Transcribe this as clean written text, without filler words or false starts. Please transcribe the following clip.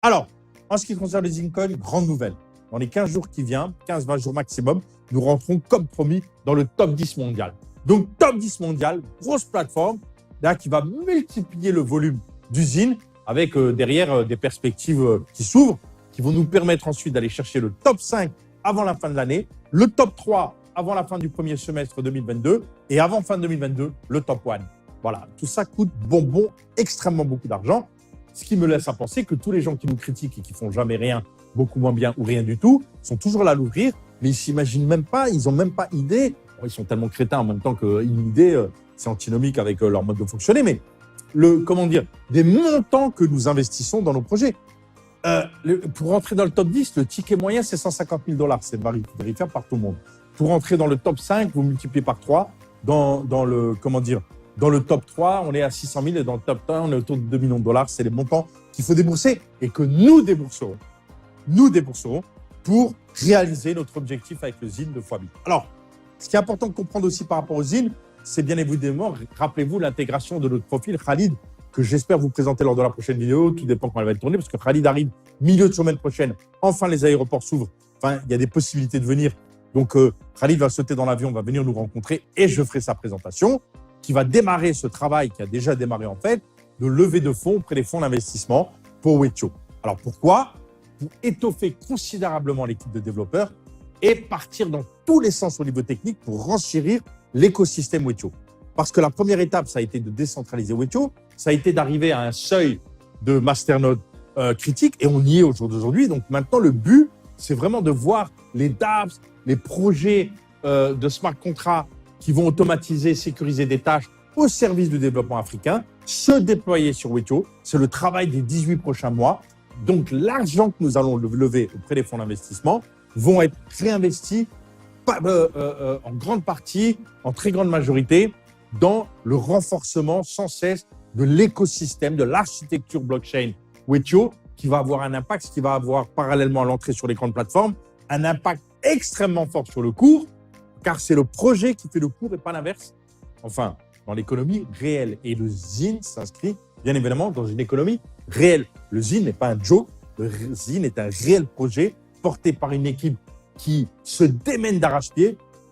Alors, en ce qui concerne les Zincoin, grande nouvelle. Dans les 15 jours qui viennent, 15-20 jours maximum, nous rentrons comme promis dans le top 10 mondial. Donc, top 10 mondial, grosse plateforme là, qui va multiplier le volume d'usines avec derrière des perspectives qui s'ouvrent, qui vont nous permettre ensuite d'aller chercher le top 5 avant la fin de l'année, le top 3 avant la fin du premier semestre 2022 et avant fin 2022, le top 1. Voilà, tout ça coûte bonbon, extrêmement beaucoup d'argent, ce qui me laisse à penser que tous les gens qui nous critiquent et qui font jamais rien, beaucoup moins bien ou rien du tout, sont toujours là à l'ouvrir, mais ils s'imaginent même pas, ils n'ont même pas idée. Bon, ils sont tellement crétins en même temps qu'une idée, c'est antinomique avec leur mode de fonctionner, mais des montants que nous investissons dans nos projets. Pour rentrer dans le top 10, le ticket moyen, c'est 150 000 $. C'est vérifiable par tout le monde. Pour rentrer dans le top 5, vous multipliez par 3. Dans le top 3, on est à 600 000 et dans le top 1, on est autour de 2 millions de $. C'est les montants qu'il faut débourser et que nous débourserons. Nous débourserons pour réaliser notre objectif avec le ZIN de x8. Alors, ce qui est important de comprendre aussi par rapport au ZIN, c'est bien évidemment, rappelez-vous, l'intégration de notre profil Khalid, que j'espère vous présenter lors de la prochaine vidéo. Tout dépend quand elle va être tournée, parce que Khalid arrive milieu de semaine prochaine. Enfin, les aéroports s'ouvrent. Enfin, il y a des possibilités de venir. Donc, Khalid va sauter dans l'avion, va venir nous rencontrer et je ferai sa présentation qui va démarrer ce travail qui a déjà démarré en fait, de levée de fonds auprès des fonds d'investissement pour Wetio. Alors, pourquoi ? Pour étoffer considérablement l'équipe de développeurs et partir dans tous les sens au niveau technique pour renchérir l'écosystème Wetio. Parce que la première étape, ça a été de décentraliser Wetio, ça a été d'arriver à un seuil de masternode critique et on y est au jour d'aujourd'hui. Donc maintenant, le but, c'est vraiment de voir les dApps, les projets de smart contracts qui vont automatiser, sécuriser des tâches au service du développement africain, se déployer sur Wetio. C'est le travail des 18 prochains mois. Donc l'argent que nous allons lever auprès des fonds d'investissement vont être réinvestis en grande partie, en très grande majorité, dans le renforcement sans cesse de l'écosystème, de l'architecture blockchain Wetio, qui va avoir un impact, qui va avoir parallèlement à l'entrée sur les grandes plateformes, un impact extrêmement fort sur le cours, car c'est le projet qui fait le cours et pas l'inverse. Enfin, dans l'économie réelle. Et le ZIN s'inscrit bien évidemment dans une économie réelle. Le ZIN n'est pas un joke, le ZIN est un réel projet porté par une équipe qui se démène d'arrache-pied